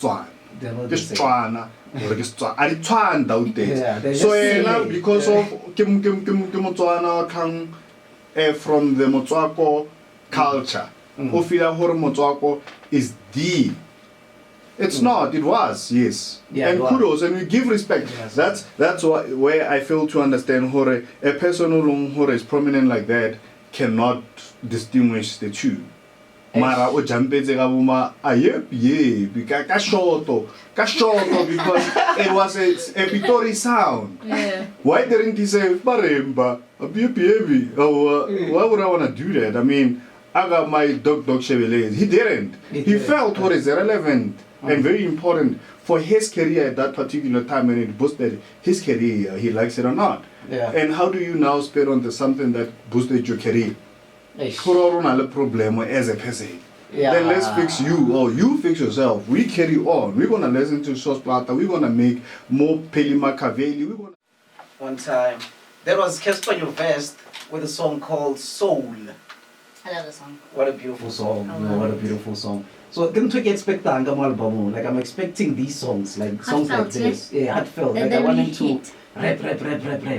Tswane. They're not the It's same. Tswana. Or it's Tswana. I Tswane out there. Yeah, they're So just now silly. because of Kim Motswana come from the Motswako culture. O feel hore Motswako is the. It's not. It was, yes. Yeah, and it was. kudos, and we give respect. Yes. That's where I fail to understand hore a person who is prominent like that cannot distinguish the two. Mara o jampetse ka boma ayep ka shorto because it was a pitori sound. Yeah. Why didn't he say baremba why would I want to do that? I mean, I got my dog Chevrolet. He didn't. He felt what is relevant and very important for his career at that particular time, and it boosted his career. He likes it or not. Yeah. And how do you now spend on something that boosted your career? Problem as a person. Yeah. Then let's fix you, or you fix yourself. We carry on. We're gonna listen to Sauce Plata. We're gonna make more Peli Machiavelli. We're gonna. One time, there was Casper Nyovest with a song called Soul. I love the song. What a beautiful song. What a beautiful song. So nthwe ke expectang ka mo album, like I'm expecting these songs, like songs like Heartfelt, this. Yeah, heartfelt. And Like I then want we him to hit. rap.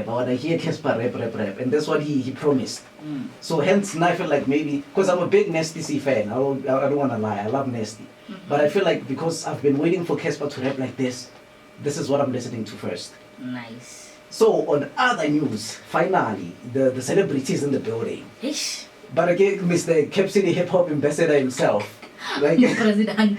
I want to hear Casper rap. And that's what he promised. So hence I feel like maybe, because I'm a big Nasty C fan, I don't want to lie, I love Nasty. But I feel like because I've been waiting for Casper to rap like this is what I'm listening to first. Nice. So on other news, finally, the celebrities in the building. Ish. But again, Mr. Capsini Hip Hop Ambassador himself. Like, President.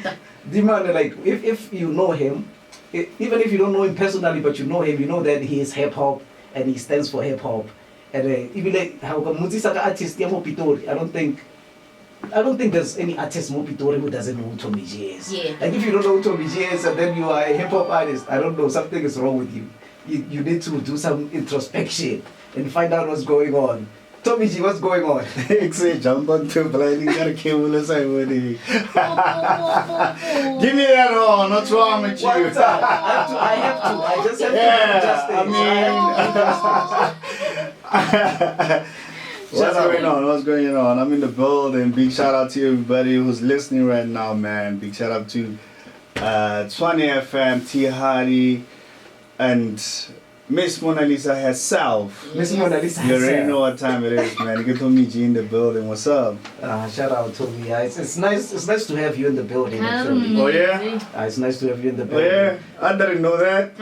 the man, like, if you know him, even if you don't know him personally, but you know him, you know that he is hip hop and he stands for hip hop. And even like how Mutsisaka artist mo Pitori, I don't think there's any artist mo Pitori who doesn't know who TOMMYG is. Yeah. Like if you don't know who TOMMYG is and then you are a hip hop artist, I don't know, something is wrong with you. You need to do some introspection and find out what's going on. TOMMYG, what's going on? Say jump on to blaen. You gotta kill us. Give me that on. What's wrong with you? I have to. I just have to do justice. What's going on? I'm in the building. Big shout out to everybody who's listening right now, man. Big shout out to Tswane FM, T Hardy, and Miss Mona Lisa herself. Miss Mona Lisa You already herself. know what time it is, man. KetommyG in the building. What's up? Shout out to me. It's nice to have you in the building. Actually. Oh yeah? It's nice to have you in the Oh building. yeah? I didn't know that.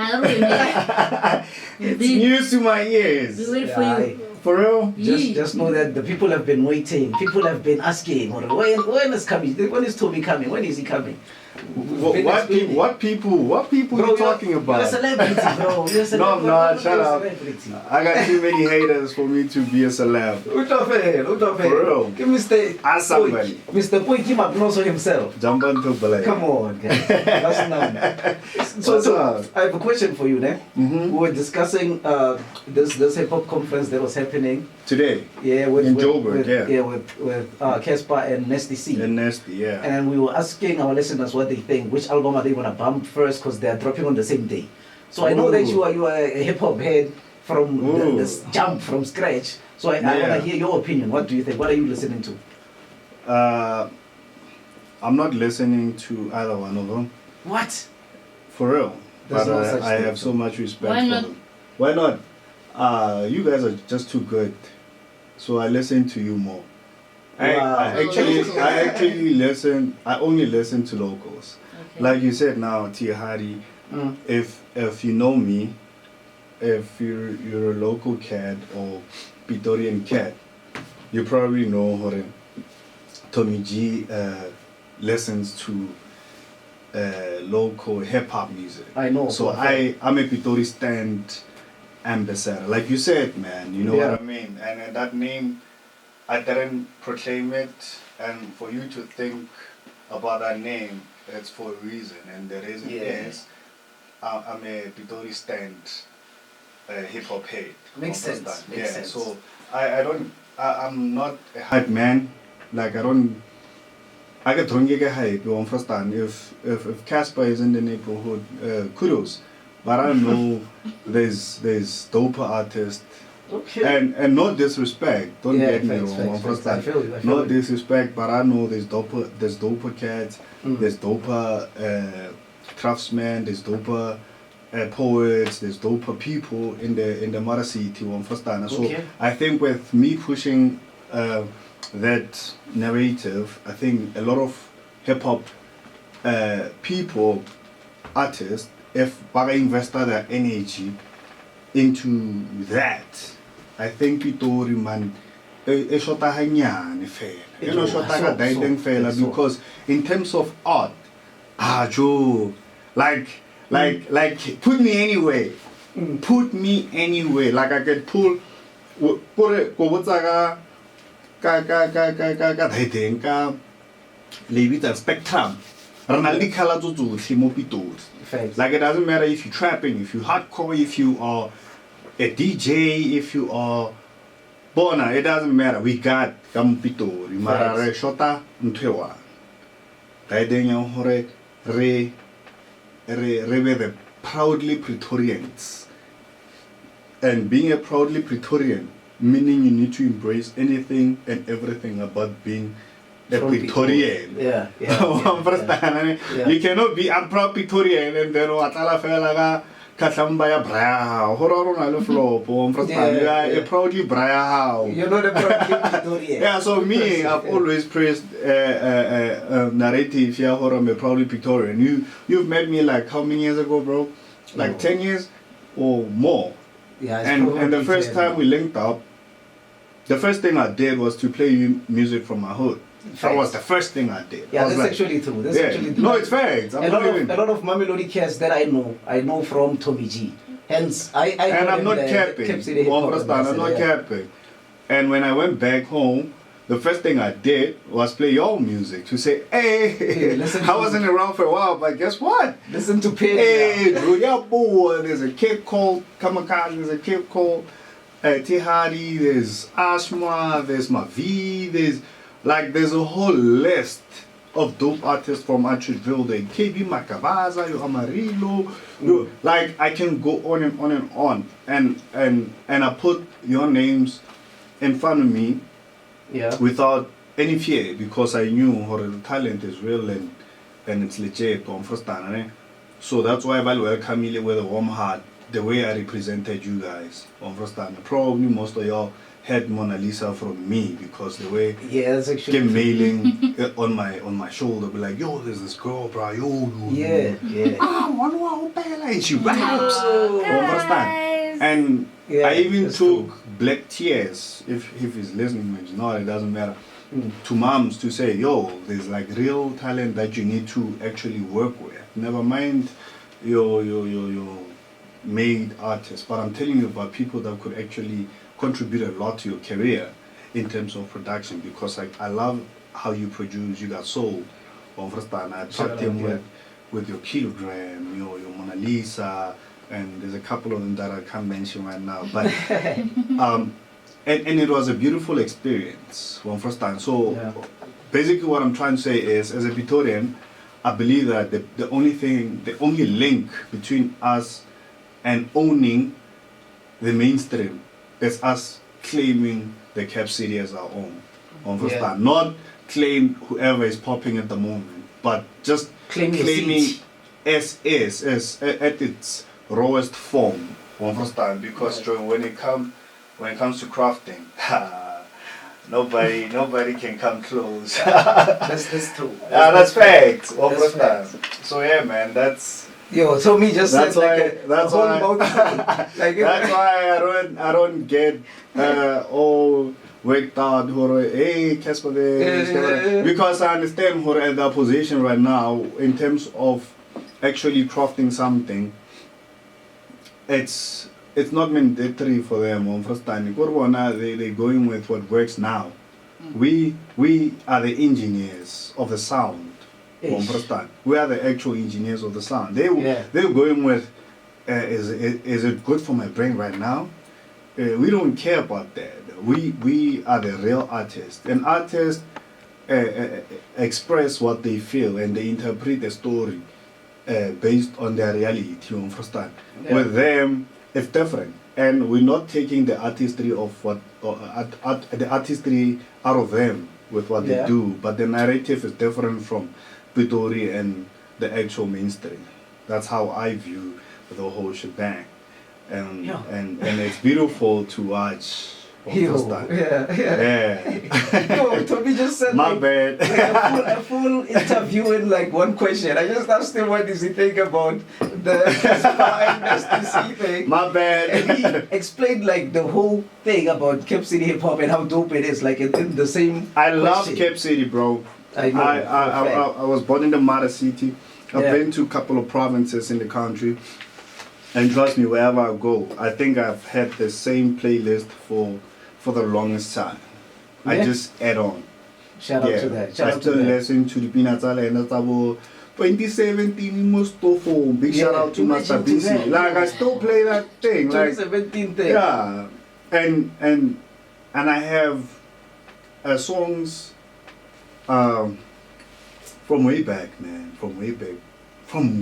It's news to my ears. We wait for you. For real? Just know that the people have been waiting. People have been asking, when is coming? When is Tommy coming? When is he coming? What people Bro, you talking You're about? a celebrity, bro. You're a celebrity. No, I'm not. Shut up. Celebrity. I got too many haters for me to be a celeb. For real. Give Mr. Ask somebody. Mr. Poiki Magnoso himself. Jump onto blaen. Come on, guys. That's now. So, I have a question for you, ne? We were discussing this hip hop conference that was happening. Today. Yeah, In Joburg, yeah. with Casper and Nasty C. And Nasty, yeah. And we were asking our listeners what they think. Which album are they gonna bump first? Because they are dropping on the same day. So I know that you are a hip hop head from this jump from scratch. So I wanna hear your opinion. What do you think? What are you listening to? I'm not listening to either one of them. What? For real. There's But no such I thing. have so much respect Why for not? them. Why not? You guys are just too good. So I listen to you more. I actually listen. I only listen to locals. Okay. Like you said now, T Hardy. If you know me, if you're a local cat or Pitorian cat, you probably know how TOMMYG listens to local hip hop music. I know. So I'm a Pitori stand ambassador. Like you said, man, you know what I mean? And that name, I didn't proclaim it. And for you to think about that name, it's for a reason. And the reason is I'm a Pitori stand hip hop head. Makes sense. Makes sense. So I'm not a hype man. Like I get hype. You understand? If Casper is in the neighborhood, kudos. But I know there's doper artists. Okay. And no disrespect. Don't get me wrong. Facts. I feel you. No disrespect, but I know there's doper cats, there's doper craftsmen, there's doper poets, there's doper people in the mother city. So Okay. I think with me pushing that narrative, I think a lot of hip hop people, artists, if they invested their energy into that, I think pitori man e shota hanyane fela. You know, shota ka daiteng fela because in terms of art, Joe, like put me anywhere. Put me anywhere. Like I can pull go botsa ka daiteng ka lebitsa spectrum. Ronaldo color tsotlhe mo pitori. Facts. Like it doesn't matter if you're trapping, if you're hardcore, if you are a DJ, if you are bona, it doesn't matter. We got pitori. Mara re shota nthwe. Daiteng ya hore re be the proudly Praetorians. And being a proudly Praetorian, meaning you need to embrace anything and everything about being a From Praetorian. Yeah. Yeah. You cannot be a proud Praetorian and then watala fela ka katlamba ya braya. Hora rona le flop. You are a proudly braya. You're not a Praetorian. Yeah, so me, I've always praised narrative. Yeah, I'm a proudly Victorian. You've met me like how many years ago, bro? Like 10 years or more. Yeah, it's And the probably first 10. time we linked up, the first thing I did was to play you music from my hood. That was the first thing I did. Yeah, I was that's like, actually true. That's yeah. actually true. No, it's facts. A lot of Mamelodi cats that I know from Tommy G. Hence, I And call I'm him not the capping. Cap City hip hop I'm not ambassador, yeah. capping. And when I went back home, the first thing I did was play your music to say, hey, listen I to- wasn't around for a while, but guess what? Listen to Penny. Hey, bro, yeah, boy, there's a kid called Kamikaze, there's a kid called Tihadi, there's Ashma, there's Mavi, there's a whole list of dope artists from Atchedville, the KB Makabaza, your Amarillo, like I can go on and on and on. And I put your names in front of me Yeah. without any fear because I knew how the talent is real and it's legit on first time. Eh? So that's why I welcome me with a warm heart, the way I represented you guys on first time. Probably most of y'all had Mona Lisa from me because the way Yeah, that's actually came true. mailing on my shoulder, be like, yo, there's this girl, bro, yo. Yeah. And she raps. Oh, Understand? And Yeah, I even that's took true. Black Tears, if he's listening, maybe not, it doesn't matter, Mm. to moms to say, yo, there's like real talent that you need to actually work with. Never mind your made artists, but I'm telling you about people that could actually contribute a lot to your career in terms of production because I love how you produce. You got soul. Understand? I Shout tapped out, in yeah. with your Kilogram, your Mona Lisa, and there's a couple of them that I can't mention right now. But and it was a beautiful experience one first time. So Yeah. basically what I'm trying to say is, as a Victorian, I believe that the only link between us and owning the mainstream is us claiming the Cap City as our own. On first Yeah. time. Not claim whoever is popping at the moment, but just Claim your claiming seat. as at its rawest form. On first time, because when it comes to crafting, nobody can come close. That's true. That's facts. On That's first time. facts. So yeah, man, that's Yo, so me just That's said why- like that's a whole why- mouthful. Like that's why I don't get all worked out or hey Casper because I understand who at that position right now in terms of actually crafting something. It's not mandatory for them on first time. They're going with what works now. We are the engineers of the sound. On Ish. first time. We are the actual engineers of the sound. They're going with is it good for my brain right now? We don't care about that. We are the real artists. And artists express what they feel and they interpret the story based on their reality. You understand? Yeah. With them, it's different. And we're not taking the artistry of the artistry out of them with what Yeah. they do. But the narrative is different from Pitori and the actual mainstream. That's how I view the whole shebang, and Yeah. and it's beautiful to watch. Hihop. Yeah. Yeah. No, Tommy just said My like, bad. like a full interview in like one question. I just asked him what does he think about the Casper and STC thing. My bad. And he explained like the whole thing about Cape City hip hop and how dope it is, like in the same. I love question. Cape City, bro. I know. I was born in the mother city. I've Yeah. been to a couple of provinces in the country, and trust me, wherever I go, I think I've had the same playlist for the longest time. I Yeah. just add on. Shout out to that. Shout I out to still that. listen to the Peanuts and that's about 2017 Mustofo. Big shout Yeah, out to Master imagine BC. that. Like I still play that thing. Like 2017 thing. yeah, and I have songs from way back, man. From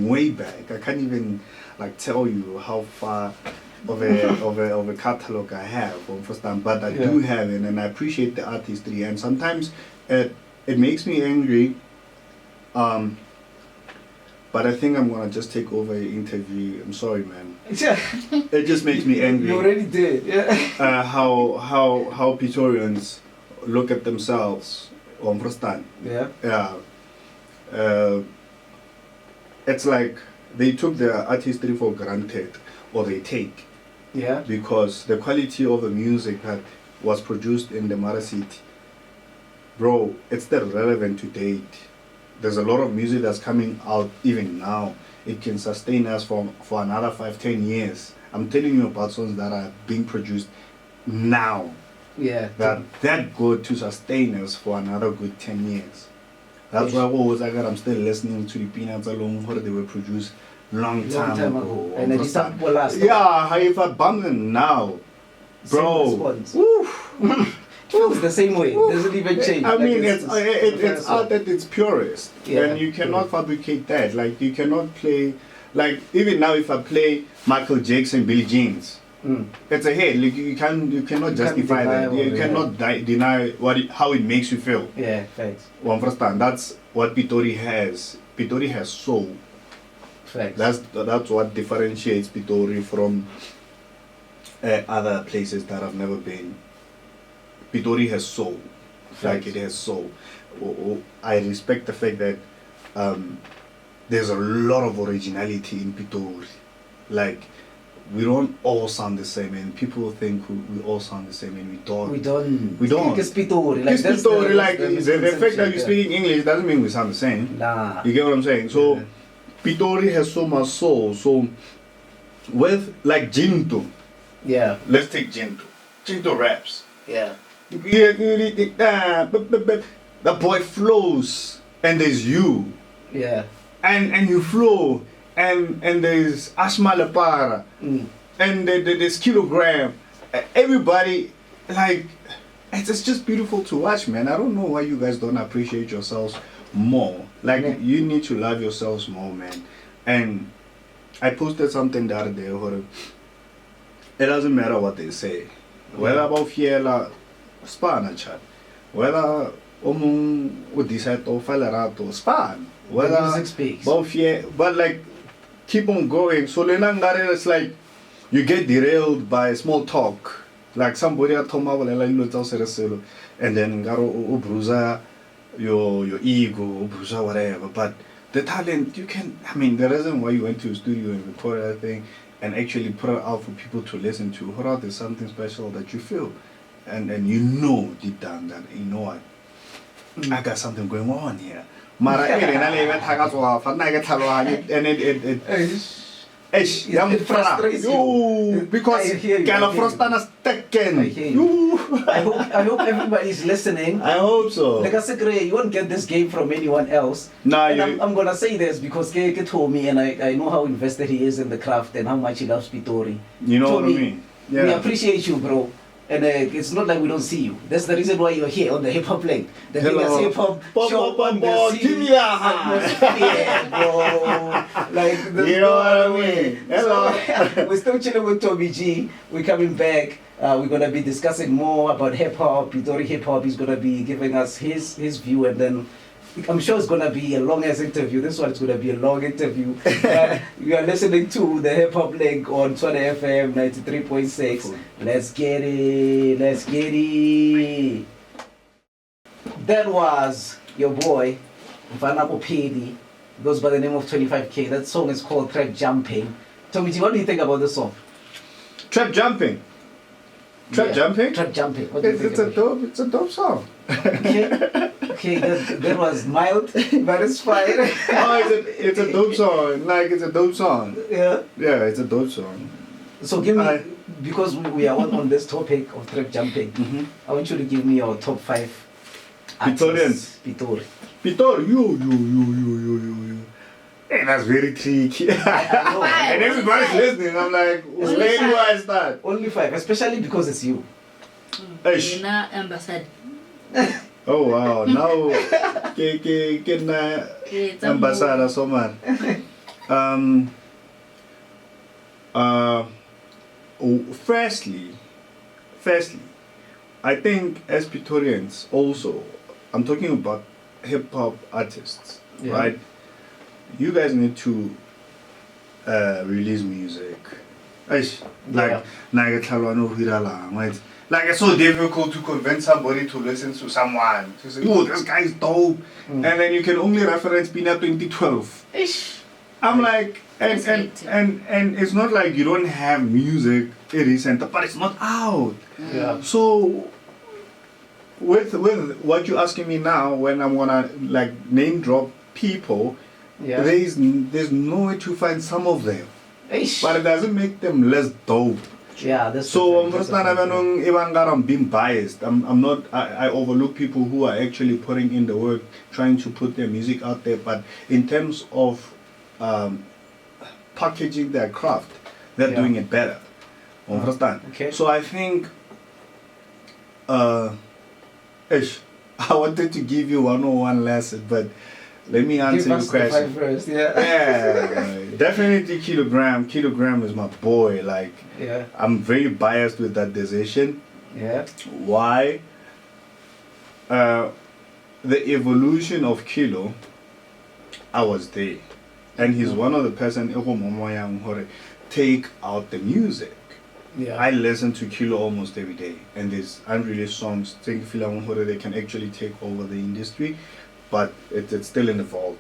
way back. I can't even like tell you how far of a catalog I have from first time, but I do have it, and I appreciate the artistry. And sometimes it makes me angry. But I think I'm gonna just take over the interview. I'm sorry, man. Yeah. It just makes me angry. You already did. Yeah. How Pitorians look at themselves on first time. Yeah. Yeah. It's like they took their artistry for granted, or they take, Yeah. because the quality of the music that was produced in the mother city, bro, it's still relevant to date. There's a lot of music that's coming out even now. It can sustain us for another 5-10 years. I'm telling you about songs that are being produced now Yeah. that good to sustain us for another good 10 years. That's why I'm still listening to the Peanuts alone, how they were produced long time ago. And then it's time for last. Yeah, how if I bump them now, bro. Feels the same way. Doesn't even change. I Like, mean, it's song. art at its purest, Yeah, and you cannot fabricate that. Like you cannot play, like even now if I play Michael Jackson, Billie Jeans, it's a hit. Like you cannot justify that. You cannot deny how it makes you feel. Yeah, thanks. One first time. That's what Pitori has. Pitori has soul. Thanks. That's what differentiates Pitori from other places that I've never been. Pitori has soul. Like it has soul. I respect the fact that there's a lot of originality in Pitori. Like we don't all sound the same, and people think we all sound the same, and we don't. We don't. It's Pitori. Like, It's Pitori. Like the fact that you're speaking English doesn't mean we sound the same. Nah. You get what I'm saying? So Yeah. Pitori has so much soul. So with like Jinto, Yeah. let's take Jinto. Jinto raps. Yeah. The boy flows, and there's you, Yeah. and you flow, and there's Ashma Lepara, Mm. and there's Kilogram. Everybody, like, it's just beautiful to watch, man. I don't know why you guys don't appreciate yourselves more. Like, Yeah. you need to love yourselves more, man. And I posted something the other day. It doesn't matter what they say. Whether about Fiela, Spana chat. Whether Omung decide to Falerato, Span. The music speaks. But like, keep on going. So Lenangare is like, you get derailed by small talk. Like somebody at Toma and then Garo Bruza your ego, Bruza whatever. But the talent, you can, I mean, the reason why you went to a studio and recorded that thing and actually put it out for people to listen to, there's something special that you feel. And you know deep down that, you know what, I got something going on here. Mara and it frustrates you. Because I hear you, kind I of hear you. frustana stekken. I hear you. I hope everybody's listening. I hope so. Like I said, you won't get this game from anyone else. Nah, And I'm gonna say this because Keke told me, and I know how invested he is in the craft and how much he loves Pitori. You know what I Tommy, mean? We Yeah. appreciate you, bro. And it's not like we don't see you. That's the reason why you're here on the Hiphoplink. The biggest hip hop show on the scene. Give me a hand. Yeah, bro. Like, there's You know what I no way. mean? Hello. So, we're still chilling with TOMMYG. We're coming back. We're gonna be discussing more about hip hop, Pitori hip hop. He's gonna be giving us his view, and then I'm sure it's gonna be a long ass interview. This one is gonna be a long interview. You are listening to the Hiphoplink on Tswane FM 93.6. Let's get it. Let's get it. That was your boy, Vanako Pedi. Goes by the name of 25K. That song is called Trap Jumping. TOMMYG, what do you think about this song? Trap jumping. Trap jumping? Trap Jumping. What do you think? It's a dope song. Okay, that was mild, but it's fine. It's a dope song. Like, it's a dope song. Yeah. Yeah, it's a dope song. So give me, because we are on this topic of trap jumping, I want you to give me your top 5 Pitorians. Pitori. Pitori, you. Hey, that's very tricky. And everybody's listening. I'm like, where do I start? Only 5, especially because it's you. Eish. Mina ambassador. Oh wow, now can ambassador so man. Firstly, I think as Pitorians also, I'm talking about hip hop artists, right? You guys need to release music. Like like it's so difficult to convince somebody to listen to someone. To say, oh, this guy's dope. And then you can only reference Pina 2012. I'm like, and it's not like you don't have music recent, but it's not out. Yeah. So with what you're asking me now, when I'm gonna like name drop people, there's no way to find some of them. But it doesn't make them less dope. Yeah, that's so I'm being biased. I'm not. I overlook people who are actually putting in the work, trying to put their music out there. But in terms of packaging their craft, they're doing it better. Understand? Okay. So I think, I wanted to give you 101 lesson, but let me answer your question. First, Definitely Kilogram. Kilogram is my boy. Like, I'm very biased with that decision. Yeah. Why? The evolution of Kilo, I was there, and he's one of the person who take out the music. Yeah. I listen to Kilo almost every day, and there's unreleased songs. They can actually take over the industry, but it's still in the vault.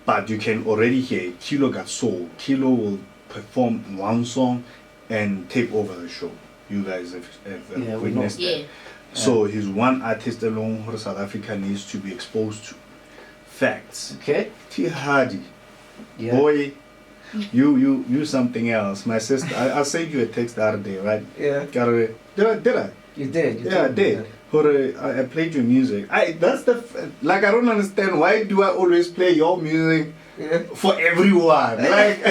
But you can already hear Kilo got soul. Kilo will perform one song and take over the show. You guys have witnessed that. So he's one artist alone who South Africa needs to be exposed to. Facts. Okay. T Hardy. Boy, you something else. My sister, I sent you a text the other day, right? Yeah. Did I? You did. Yeah, I did. I played your music. I don't understand, why do I always play your music for everyone? Like,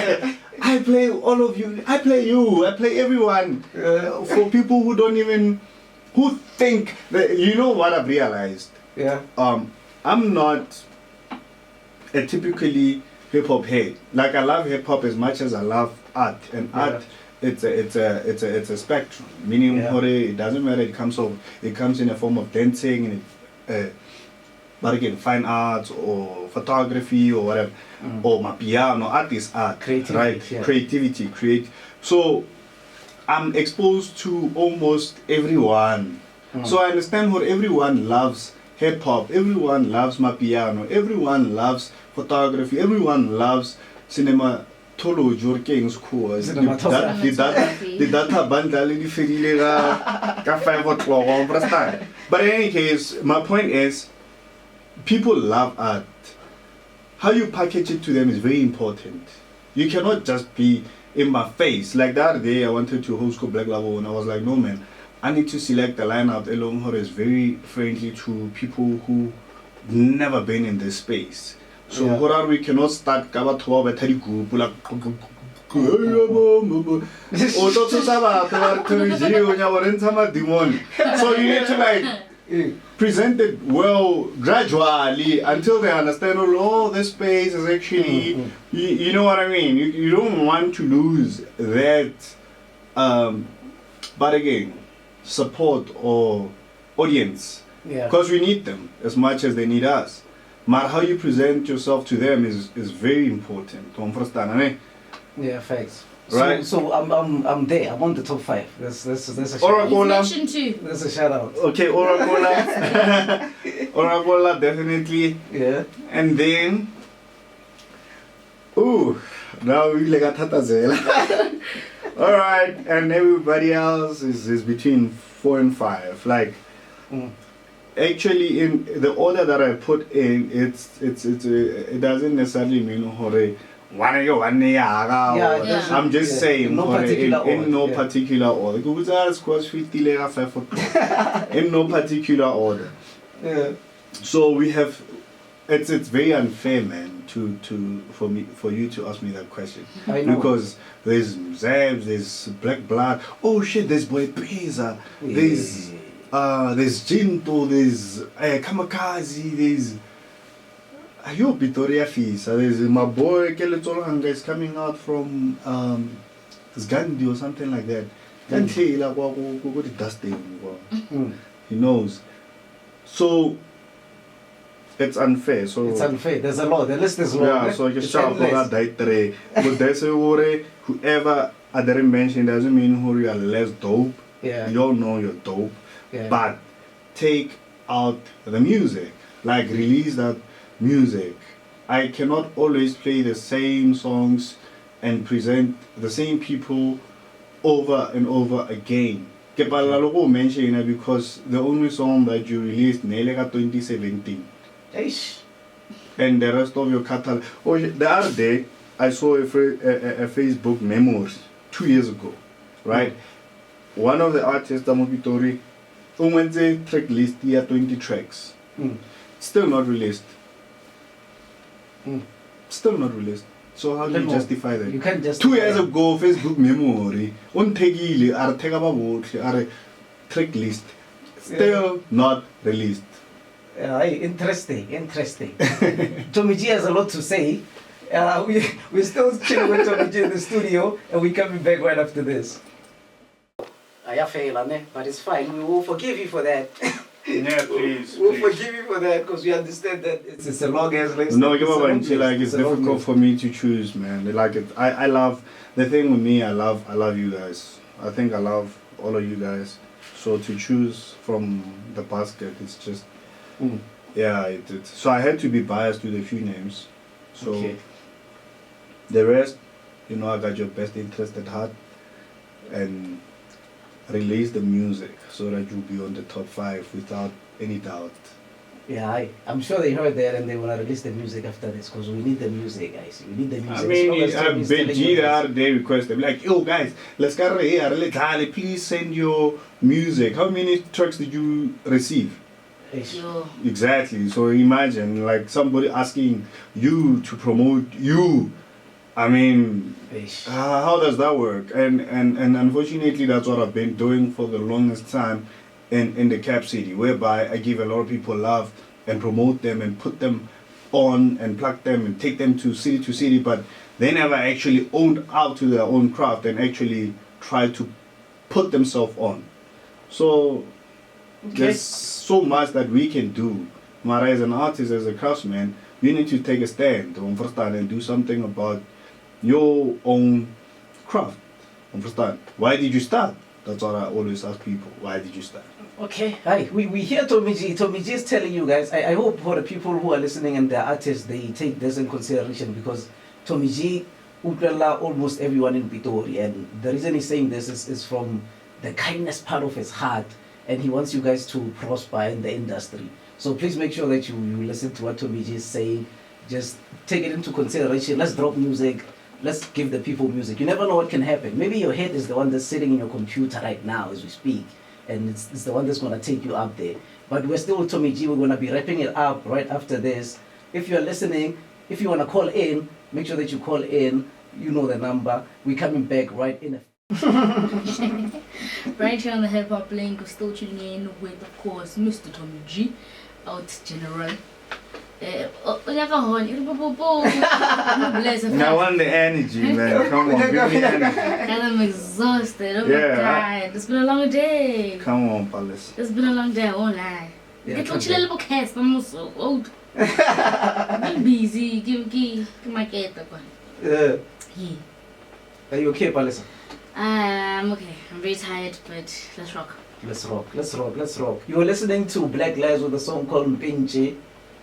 I play all of you. I play you. I play everyone. For people who don't even, who think that, you know what I've realized? Yeah. I'm not a typically hip hop head. Like, I love hip hop as much as I love art, and art. It's a spectrum. Meaning, it doesn't matter. It comes in a form of dancing, and but again, fine arts or photography or whatever, or my piano. Art is art, creativity, right? Creativity. So I'm exposed to almost everyone. So I understand what everyone loves. Hip hop. Everyone loves my piano. Everyone loves photography. Everyone loves cinema. Tolo Jorking's course. The data bundle in the 5 o'clock. But in any case, my point is, people love art. How you package it to them is very important. You cannot just be in my face. Like the other day, I wanted to host Black Level, and I was like, no man, I need to select a lineup along who is very friendly to people who never been in this space. So we cannot start group like so you need to like present it well gradually until they understand, oh, this space is actually you know what I mean. You don't want to lose that but again, support or audience, because we need them as much as they need us. But how you present yourself to them is very important. To understand, I mean, Yeah, facts. Right. So I'm there. I'm on the top 5. That's a shout Ora out. He's Cola. mentioned too. That's a shout out. Okay, Oracola. Oracola, definitely. Yeah. And then, ooh, now we like a tatazela. Alright, and everybody else is between 4 and 5. Like, Mm. actually, in the order that I put in, it doesn't necessarily mean hore. Yeah, there's I'm just yeah, saying in no hore, particular in order, no yeah. particular order. Because I squash 50 lega 5 foot. In no particular order. Yeah. So we have, it's very unfair, man, for you to ask me that question. I know. Because there's Zabs, there's Black Blood, oh shit, there's Boy Pesa, there's Jinto, there's Kamikaze, there's Pitoria Fisa, there's my boy Keletolanga is coming out from it's Gandhi or something like that. Can't say like go to dusting. Mm. He knows. So it's unfair. So It's unfair. There's a lot. The list is long. yeah, eh? so you It's sharp endless. that date. But there's a worry, whoever I didn't mention doesn't mean who you are less dope. Yeah. You all know you're dope. Yeah. But take out the music. Like release that music. I cannot always play the same songs and present the same people over and over again. Ke palala le go mention it because the only song that you released nelega 2017 Eish. and the rest of your catalog. Oh, the other day I saw a Facebook memory 2 years ago, right? One of the artists, Pitori, went the track list here 20 tracks, Mm. still not released. Mm. Still not released. So how do you No, justify that? You can't just. 2 years ago, Facebook memory, on tegile, are tegaba botlhe, are track list, still not released. Interesting. TOMMYG has a lot to say. We're still chilling with TOMMYG in the studio, and we're coming back right after this. I fail, but it's fine. We will forgive you for that. Yeah, please. We'll forgive you for that because we understand that it's a long ass list. No, It's a long list. like it's a long difficult list. for me to choose, man. Like it, I love the thing with me. I love you guys. I think I love all of you guys. So to choose from the basket, it's just Mm. yeah. So I had to be biased with a few names. So Okay. the rest, I got your best interest at heart, and release the music so that you'll be on the top 5 without any doubt. Yeah, I'm sure they heard that and they want to release the music after this because we need the music, guys. We need the music. I As long mean, as Tommy's telling Benji you the this. other day requested, like, yo guys, let's get here, please send your music. How many tracks did you receive? Eish. Yo. Exactly. So imagine like somebody asking you to promote you. I mean, Eish. how does that work? And unfortunately, that's what I've been doing for the longest time in the Cap City, whereby I give a lot of people love and promote them and put them on and plug them and take them to city, but they never actually owned out to their own craft and actually try to put themselves on. So there's so much that we can do. Mara, as an artist, as a craftsman, you need to take a stand and do something about your own craft. Understand? Why did you start? That's what I always ask people. Why did you start? Okay, hi. We hear TOMMYG. TOMMYG is telling you guys. I hope for the people who are listening and the artists, they take this in consideration because TOMMYG utlala almost everyone in Pitori, and the reason he's saying this is from the kindness part of his heart, and he wants you guys to prosper in the industry. So please make sure that you listen to what TOMMYG is saying. Just take it into consideration. Let's drop music. Let's give the people music. You never know what can happen. Maybe your head is the one that's sitting in your computer right now as we speak, and it's the one that's going to take you up there. But we're still with TOMMYG. We're going to be wrapping it up right after this. If you're listening, if you want to call in, make sure that you call in. You know the number. We're coming back right in a... Right here on the Hiphoplink, we're still tuning in with, of course, Mr. TOMMYG, out general. Now on the energy, man. Come on, give me energy. And I'm exhausted. Oh Yeah, my god. It's been a long day. Come on, Palace. It's been a long day, I won't lie. Yeah, Get come to a little Casper, I'm so old. I'm busy. Give my cat one. Yeah. Yeah. Are you okay, Palisa? I'm okay. I'm very tired, but let's rock. Let's rock. You are listening to Black Lives with a song called Mpinche.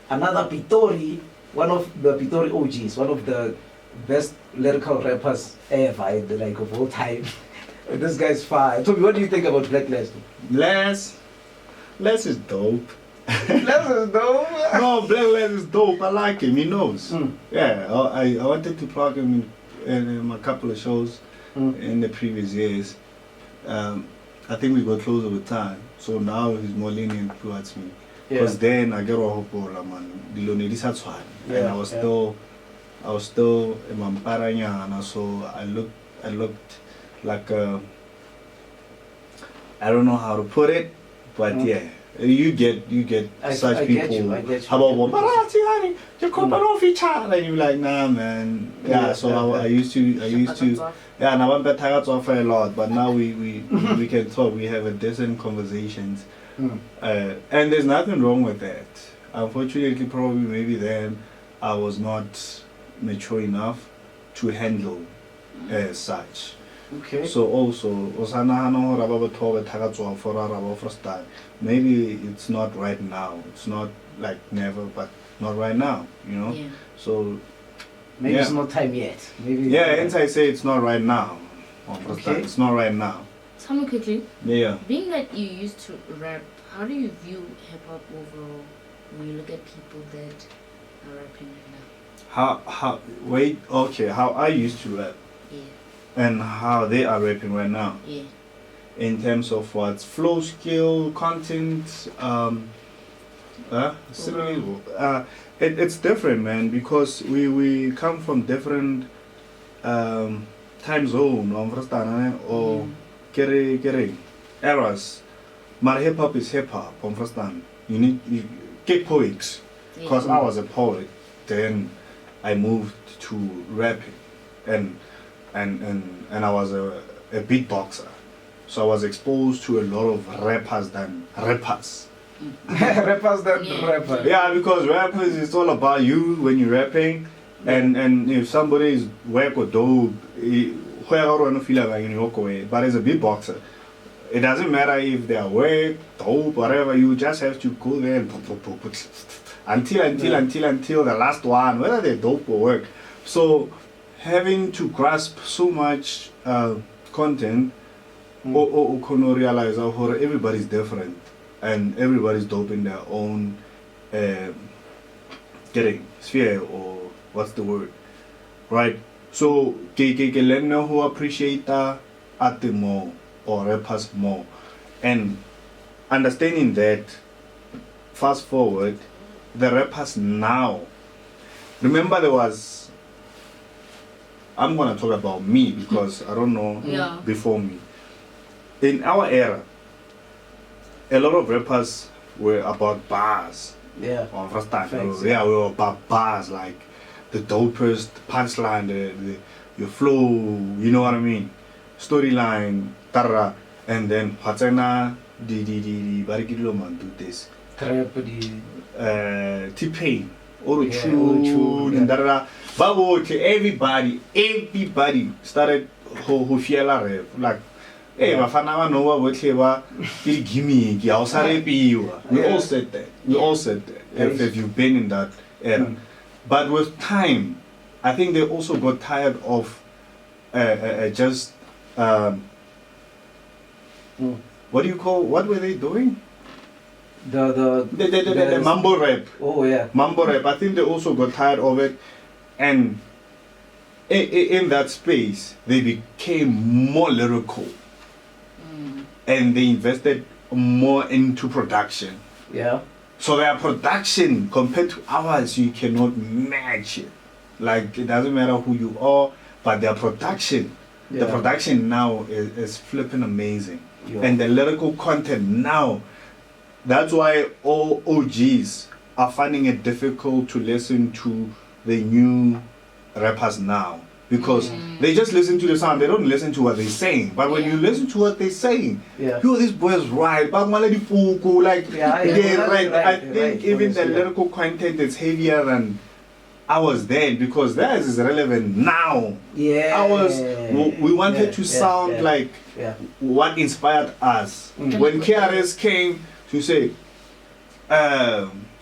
Another Pitori, one of the Pitori OGs, one of the best lyrical rappers ever, like of all time. This guy's fire. Tommy, what do you think about Black Lives? Les is dope. Les is dope. No, Black Les is dope. I like him. He knows. Yeah, I wanted to plug him in a couple of shows in the previous years. I think we got closer with time, so now he's more lenient towards me. Because then I get a hope man. And I was still in Mamparanyana, so I looked like I don't know how to put it, but yeah. You get such people. I get you. How about you're coping off each other, and you're like, nah, man. Yeah. So I used to. Yeah, and I went back off a lot, but now we can talk. We have a decent conversations, and there's nothing wrong with that. Unfortunately, probably maybe then I was not mature enough to handle such. Okay. So also, maybe it's not right now. It's not like never, but not right now, you know? Yeah. So, Maybe it's not time yet. Maybe. yeah, hence I say it's not right now. Okay. It's not right now. Tell me quickly. Yeah. Being that you used to rap, how do you view hip hop overall when you look at people that are rapping right now? How I used to rap Yeah. and how they are rapping right now. Yeah. In terms of what's flow skill, content, it's different, man, because we come from different time zone, or eras. My hip hop is hip hop, understand? You get poets, because I was a poet. Then I moved to rapping, and I was a beatboxer. So I was exposed to a lot of rappers than rappers. Rappers than Yeah. rappers. Yeah, because rappers, it's all about you when you're rapping. And if somebody is whack or dope, but as a beatboxer, it doesn't matter if they are whack, dope, whatever, you just have to go there and until the last one, whether they're dope or work. So having to grasp so much content, or realize how everybody's different and everybody's dope in their own sphere, or what's the word, right? So learn who appreciate art more or rappers more, and understanding that. Fast forward, the rappers now. Remember, I'm gonna talk about me because I don't know before me. In our era, a lot of rappers were about bars. Yeah. We were about bars, like the dopest punchline, your flow, you know what I mean? Storyline, tarra, and then Hatsana, Barikilo man do this. Trap, T-Pain, Oro-Tune, and tarra. But everybody started who feel rap, like. Hey, bafana ba no ba botlhe ba ke gimmick ya o sa repiwa. We all said that. If you've been in that era. But with time, I think they also got tired of just what were they doing? The mumble rap. Oh yeah. Mumble rap. I think they also got tired of it, and in that space they became more lyrical. And they invested more into production. Yeah. So their production compared to ours, you cannot match it. Like, it doesn't matter who you are, but their production, the production now is flipping amazing. Yeah. And the lyrical content now, that's why all OGs are finding it difficult to listen to the new rappers now. because they just listen to the sound. They don't listen to what they're saying. But when you listen to what they're saying, yo, this boy's right. Like, they're right. I think even the lyrical content is heavier than ours then, because theirs is relevant now. Ours, we wanted to sound like what inspired us. When KRS came to say,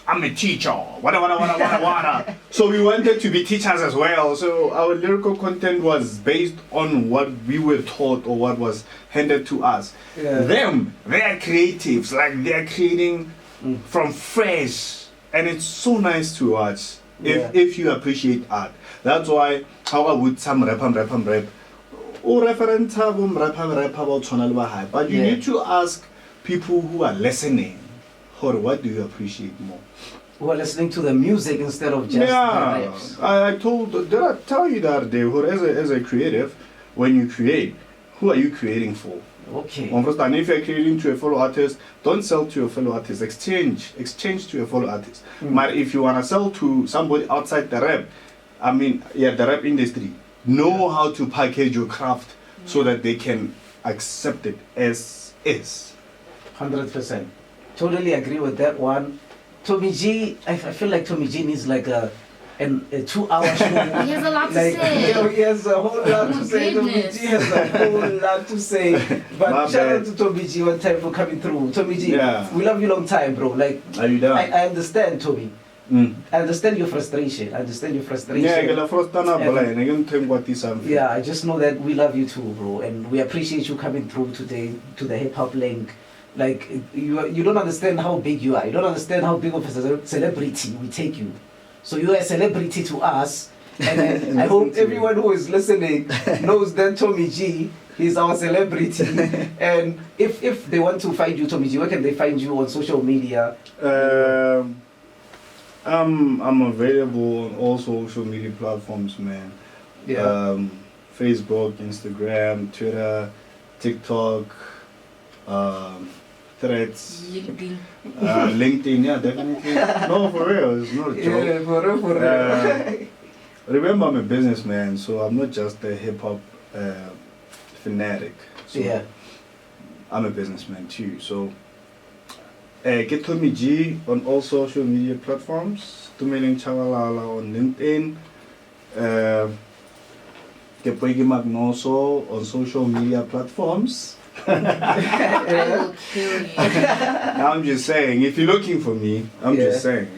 I'm a teacher, wada. So we wanted to be teachers as well. So our lyrical content was based on what we were taught or what was handed to us. Them, they are creatives, like they are creating from fresh, and it's so nice to watch. If you appreciate art, that's why how I would some rap. Or reference but you need to ask people who are listening, or what do you appreciate more? Who are listening to the music instead of just the raps. Did I tell you that day, as a creative, when you create, who are you creating for? Okay. And if you're creating to a fellow artist, don't sell to your fellow artist. Exchange to your fellow artist. But if you want to sell to somebody outside the rap, the rap industry, know how to package your craft so that they can accept it as is. 100%. Totally agree with that one. TOMMYG, I feel like TOMMYG needs like a 2-hour show. He has a lot to say. He has a whole lot to say. TOMMYG has a whole lot to say. But shout out to TOMMYG one time for coming through. TOMMYG, we love you long time, bro. Like, are you done? I understand, Tommy. I understand your frustration. Yeah, I just know that we love you too, bro, and we appreciate you coming through today to the Hiphoplink. Like, you don't understand how big you are. You don't understand how big of a celebrity we take you. So you are a celebrity to us, and I hope everyone who is listening knows that TOMMYG is our celebrity. And if they want to find you, TOMMYG, where can they find you on social media? I'm available on all social media platforms, man. Facebook, Instagram, Twitter, TikTok, Threads, LinkedIn, yeah, definitely. No, for real, it's not a joke. Yeah, for real. Remember, I'm a businessman, so I'm not just a hip hop fanatic. So I'm a businessman too. So get TOMMYG on all social media platforms. Tumeleng Chagalala on LinkedIn. KetommyG Mr on social media platforms. I will kill you. I'm just saying, if you're looking for me, I'm just saying.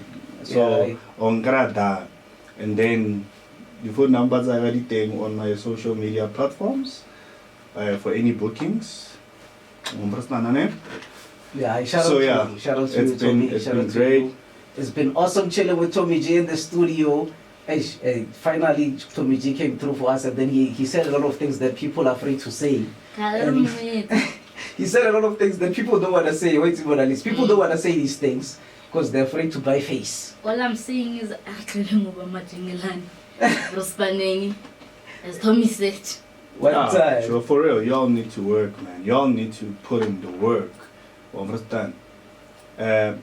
So on Grada, and then the phone numbers are already taken on my social media platforms for any bookings. Yeah, shout out to you, Tommy. It's been great. It's been awesome chilling with TOMMYG in the studio. Finally, TOMMYG came through for us, and then he said a lot of things that people are afraid to say. He said a lot of things that people don't want to say. Wait, people don't want to say these things because they're afraid to buy face. All I'm saying is, as Tommy said. One time. So for real, y'all need to work, man. Y'all need to put in the work. Understand? As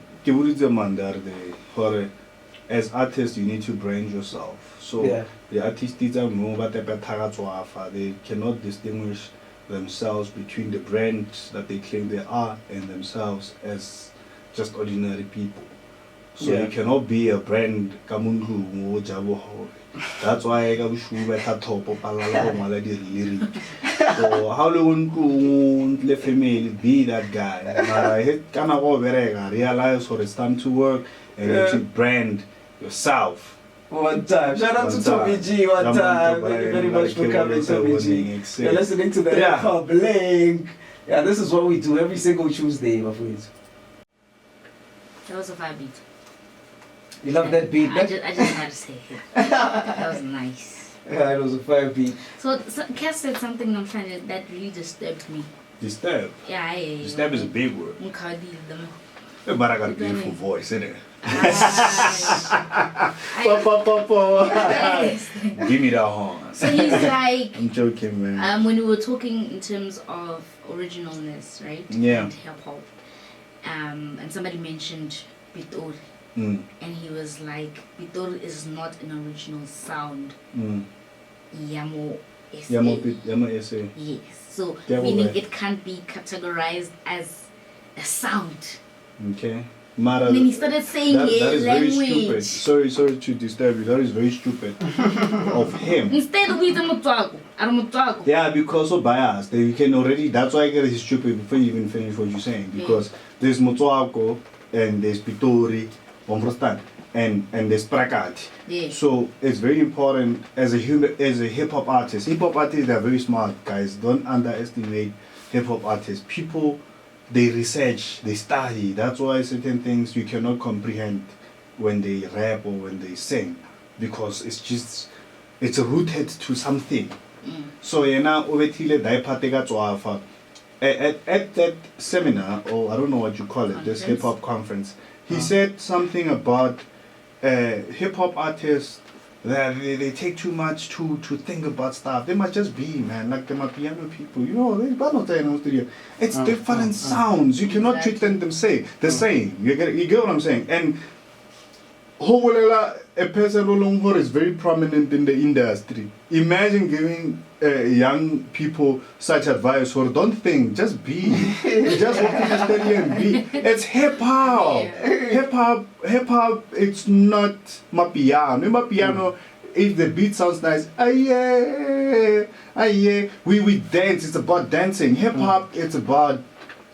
artists, you need to brand yourself. So the artists they cannot distinguish themselves between the brands that they claim they are and themselves as just ordinary people. So you cannot be a brand. That's why I got to top of so how long let family be that guy? I realize or it's time to work and to brand yourself. One time. Shout out to TOMMYG one time. Thank you very much for coming, TOMMYG. You're listening to the Hiphoplink. Yeah, this is what we do every single Tuesday, my friends. That was a fire beat. You love that beat? I just had to say it. That was nice. Yeah, it was a fire beat. So Cass said something that really disturbed me. Disturb? Yeah, Disturb is a big word. But I got a beautiful voice, innit? Give me that horn. So he's like, I'm joking, man. When we were talking in terms of originalness, right? Yeah. And hip hop. And somebody mentioned pitori. And he was like, pitori is not an original sound. Yamo SA. Yamo SA. Yes. So Yamo meaning right. it can't be categorized as a sound. Okay. Mara, And then he started saying that is very language. stupid. Sorry to disturb you. That is very stupid of him. Instead of using Mutwago. Yeah, because of bias. They can already. That's why I get it's stupid before you even finish what you're saying. Because there's Motswako and there's Pitori, understand, and there's Prakati. Yeah. So it's very important as a hip hop artist. Hip hop artists are very smart, guys. Don't underestimate hip hop artists. People, they research, they study. That's why certain things you cannot comprehend when they rap or when they sing, because it's rooted to something. So yena obethile daiphateka tswafa at that seminar, or I don't know what you call it, this hip hop conference. He said something about hip hop artists that they take too much to think about stuff. They must just be, man, like the piano people. You know, it's different sounds. You cannot treat them the same. You get what I'm saying? And a person who is very prominent in the industry. Imagine giving young people such advice, or don't think, just be. Just walk in the study and be. It's hip hop. Hip hop. It's not my piano. My piano. If the beat sounds nice, we dance. It's about dancing. Hip hop. It's about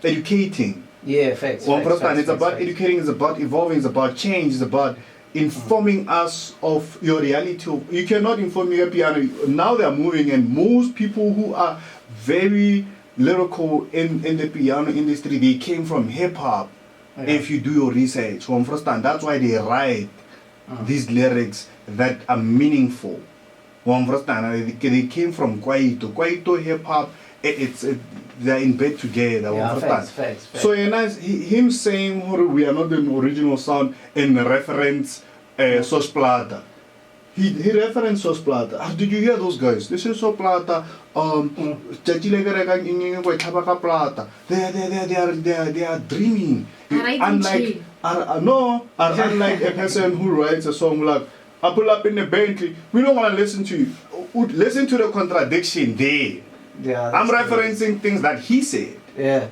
educating. Yeah, facts. It's about educating. It's about evolving. It's about change. It's about informing us of your reality. You cannot inform your piano. Now they are moving, and most people who are very lyrical in the piano industry, they came from hip hop. If you do your research, that's why they write these lyrics that are meaningful. They came from Kwaito hip hop. They're in bed together. Facts. So him saying we are not the original sound in reference Sos Plata. He referenced Sos Plata. Did you hear those guys? This is Sos Plata. They are dreaming. Unlike a person who writes a song like I pull up in the Bentley. We don't want to listen to you. Listen to the contradiction there. Yeah, I'm referencing things that he said. Yeah.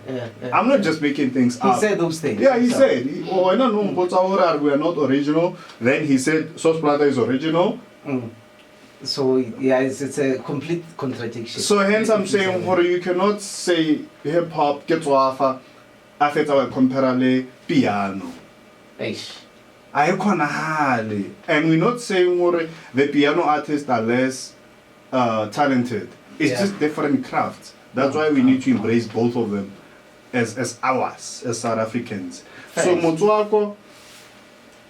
I'm not just making things up. He said those things. Yeah, he said. I don't know, we are not original. Then he said Sos Plata is original. So yeah, it's a complete contradiction. So hence I'm saying, you cannot say hip hop gets off affect our comparable piano. Eish. And we're not saying the piano artists are less talented. It's just different crafts. That's why we need to embrace both of them as ours, as South Africans. Thanks. So Motswako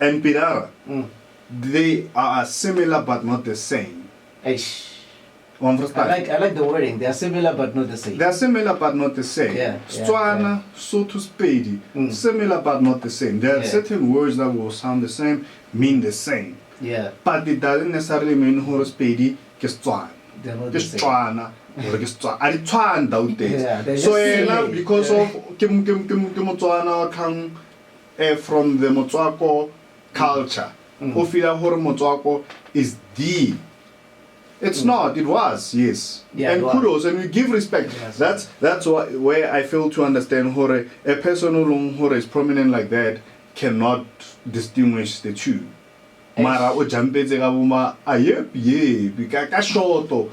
and Pirara, they are similar but not the same. Eish. I like the wording. They are similar but not the same. They are similar but not the same. Tswane, Sotho, Sepedi, similar but not the same. There are certain words that will sound the same, mean the same. Yeah. But it doesn't necessarily mean Sepedi is Tswane. They're not the same. Tswana, or Tswane nowadays. So because of Motswana come from the Motswako culture, who feel Motswako is the. It's not. It was, yes. Yeah, and kudos, and we give respect. Yes. That's where I fail to understand a person who is prominent like that cannot distinguish the two. Mara o jampetse ka boma ka shorto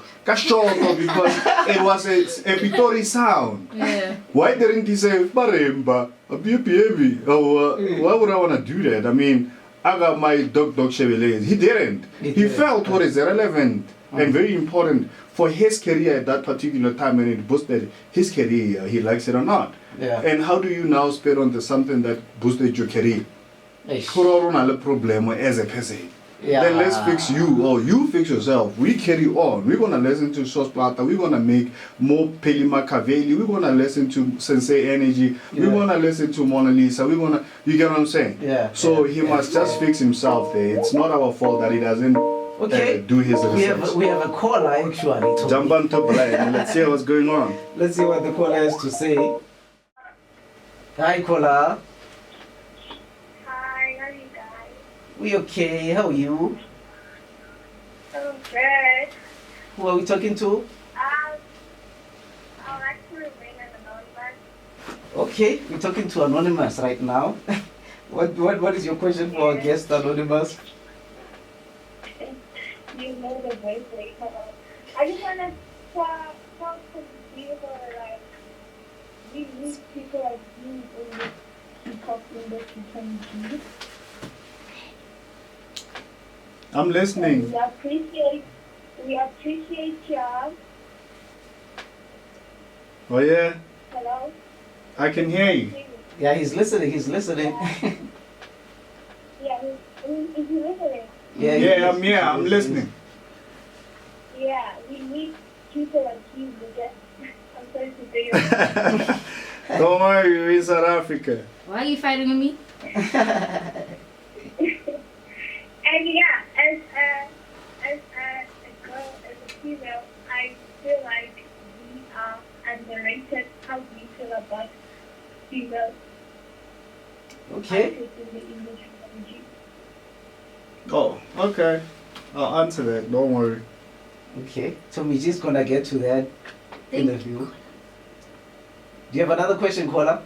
because it was a pitori sound. Yeah. Why didn't he say baremba why would I want to do that? I mean, I got my dog Chevrolet. He didn't. He felt what is irrelevant and very important for his career at that particular time, and it boosted his career, he likes it or not. Yeah. And how do you now spend on something that boosted your career? Problem as a person. Yeah. Then let's fix you, or you fix yourself. We carry on. We're gonna listen to Sos Plata. We're gonna make more Peli Machiavelli. We're gonna listen to Sensei Energy. We're gonna listen to Mona Lisa. You get what I'm saying? Yeah. So he must just fix himself there. It's not our fault that he doesn't do his research. We have a caller actually. Jump on top line and let's hear what's going on. Let's see what the caller has to say. Hi, caller. Hi, how are you guys? We okay? How are you? I'm good. Who are we talking to? I'll actually remain anonymous. Okay, we're talking to Anonymous right now. What is your question for our guest, Anonymous? You know the voice later. I just want to talk to people like we need people like you in the hip-hop industry. I'm listening. We appreciate y'all. Oh yeah, Hello? I can hear you. Yeah, he's listening. Yeah, is he listening? Yeah, I'm here. I'm listening. Yeah, we need people like you to get. I'm sorry to say it. Don't worry, you're in South Africa. Why are you fighting with me? And yeah, as a girl, as a female, I feel like we are underrated. How do you feel about female Okay. artists in the industry? Oh, okay. I'll answer that. Don't worry. Okay. So we're just gonna get to that interview. Do you have another question, caller?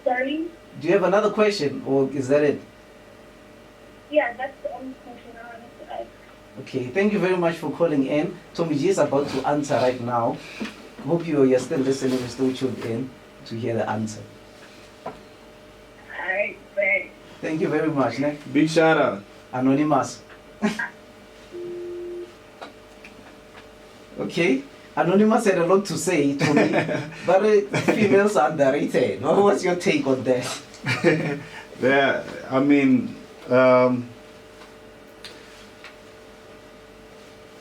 Sorry? Do you have another question, or is that it? Yeah, that's the only question I wanted to ask. Okay. Thank you very much for calling in. TOMMYG is about to answer right now. Hope you're still listening. You're still tuned in to hear the answer. Alright, thanks. Thank you very much, ne? Big shout out. Anonymous. Okay. Anonymous had a lot to say to me, but females are underrated. What's your take on that? Yeah, I mean,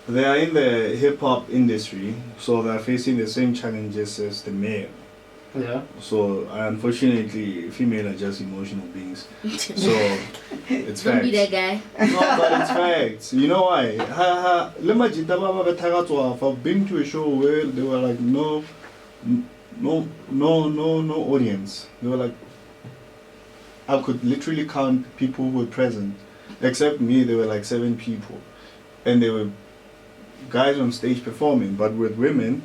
they are in the hip hop industry, so they're facing the same challenges as the male. Yeah. So unfortunately, female are just emotional beings. So it's Don't be that facts. guy. No, but it's facts. You know why? I've been to a show where they were like, no audience. They were like, I could literally count people who were present, except me. There were like 7 people, and there were guys on stage performing. But with women,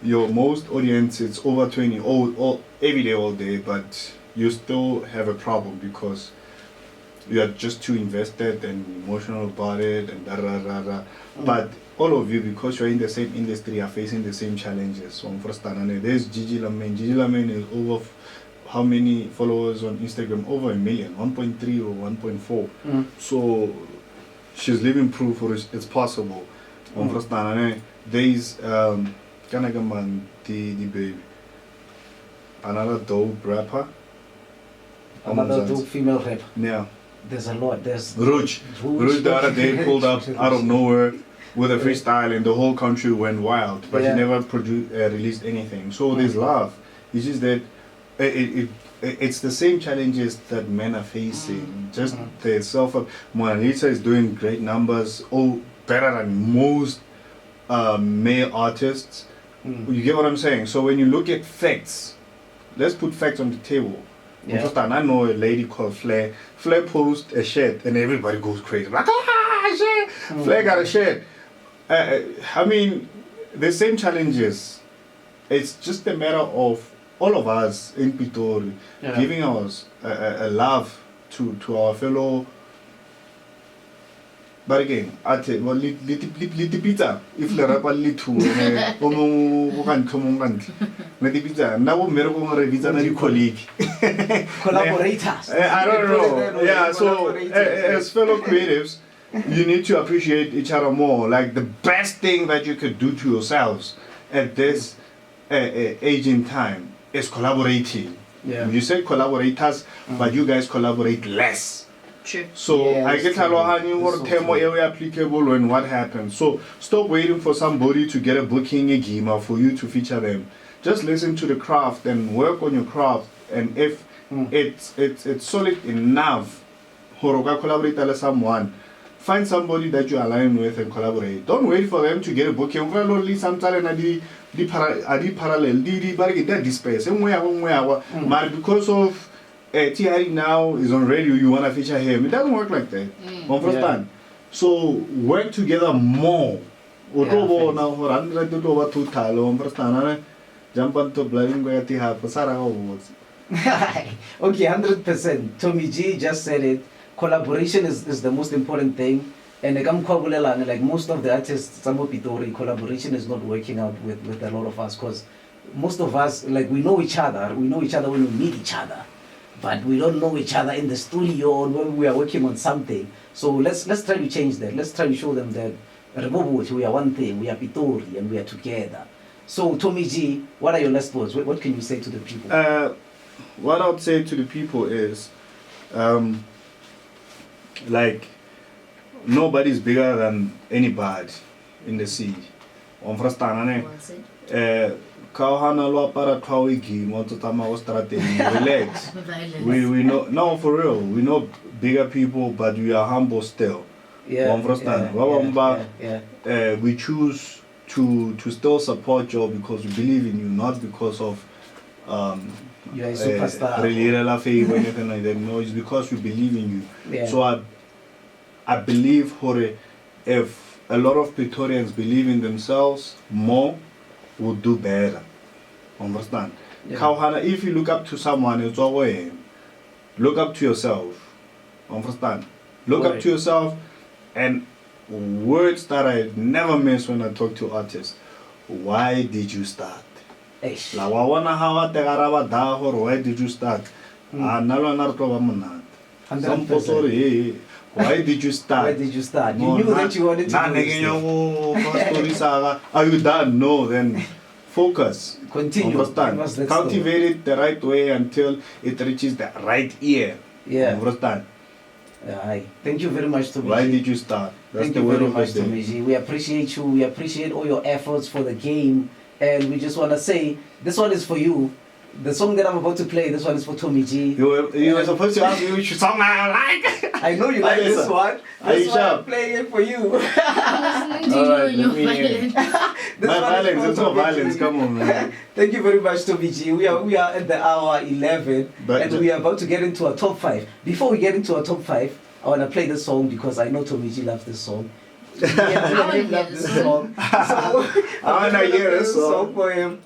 your most audience it's over 20 all every day, all day, but you still have a problem because you are just too invested and emotional about it and da da da da. But all of you, because you're in the same industry, are facing the same challenges. So there's Gigi Lamin. Gigi Lamin is over how many followers on Instagram? Over 1 million, 1.3 or 1.4. So she's living proof for it's possible. There's Kanagaman the baby. Another dope rapper. Another dope female rapper. Yeah. There's a lot. There's Rouge the other day pulled up out of nowhere with a freestyle and the whole country went wild. But he never released anything. So there's love. It's just that it's the same challenges that men are facing. Just the Mona Lisa is doing great numbers. Better than most male artists. You get what I'm saying? So when you look at facts, let's put facts on the table. First time, I know a lady called Flair. Flair posts a shirt and everybody goes crazy. Like, shit! Flair got a shirt. I mean, the same challenges. It's just a matter of all of us in Pitori giving us a love to our fellow. But again, I tell well, little pizza. If the rapper little, pizza. Now we're going colleague. Collaborators. I don't know. Yeah, so as fellow creatives, you need to appreciate each other more. Like the best thing that you could do to yourselves at this age in time is collaborating. Yeah. You say collaborators, but you guys collaborate less. True. So I get what applicable and what happens. So stop waiting for somebody to get a booking a game or for you to feature them. Just listen to the craft and work on your craft. And if it's solid enough, collaborate with someone. Find somebody that you align with and collaborate. Don't wait for them to get a booking. Parallel, because of Thierry now is on radio, you want to feature him. It doesn't work like that. Understand? So work together more. O Yeah, tlo bona gore 100 o tlo ba total o understand jumpa into blaen go ya hihop sa ra go botse. Okay, 100%. Tommy G just said it. Collaboration is the most important thing. And like most of the artists, some of Pitori, collaboration is not working out with a lot of us because most of us, like we know each other. We know each other when we meet each other. But we don't know each other in the studio or when we are working on something. So let's try to change that. Let's try to show them that we are one thing, we are Pitori and we are together. So Tommy G, what are your last words? What can you say to the people? What I would say to the people is, like, nobody's bigger than anybody in the sea. Understand? Was it? Relax. Violence. We know, no, for real, we know bigger people, but we are humble still. We choose to still support you because we believe in you, not because of You're a superstar. Or anything like that. No, it's because we believe in you. Yeah. So I believe if a lot of Pretorians believe in themselves more, will do better. Understand? Yeah. If you look up to someone, it's always look up to yourself. Understand? Look up to yourself, and words that I never miss when I talk to artists. Why did you start? Eish. Why did you start? Some 100%. sorry, why did you start? Why did you start? You knew that you wanted to do this. Are you done? No, then focus. Continue. Understand? What's that Cultivate it the right way until it reaches the right ear. Yeah. Understand? Aye. Thank you very much, Tommy Why G. did you start? That's Thank the you word very of the much, day. Tommy G. We appreciate you. We appreciate all your efforts for the game. And we just want to say, this one is for you. The song that I'm about to play, this one is for Tommy G. You were supposed to ask me which song I like. I know you like this one. This one Aisha. I'm playing it for you. I'm listening to Alright, you let me and hear. your violence. This My one is violence, for it's not Tommy violence, G. come on, man. Thank you very much, Tommy G. We are at the hour 11, But and we are about to get into our top 5. Before we get into our top 5, I want to play this song because I know Tommy G loves this song. I wanna He hear loves this this song. So I wanna hear this song. for him.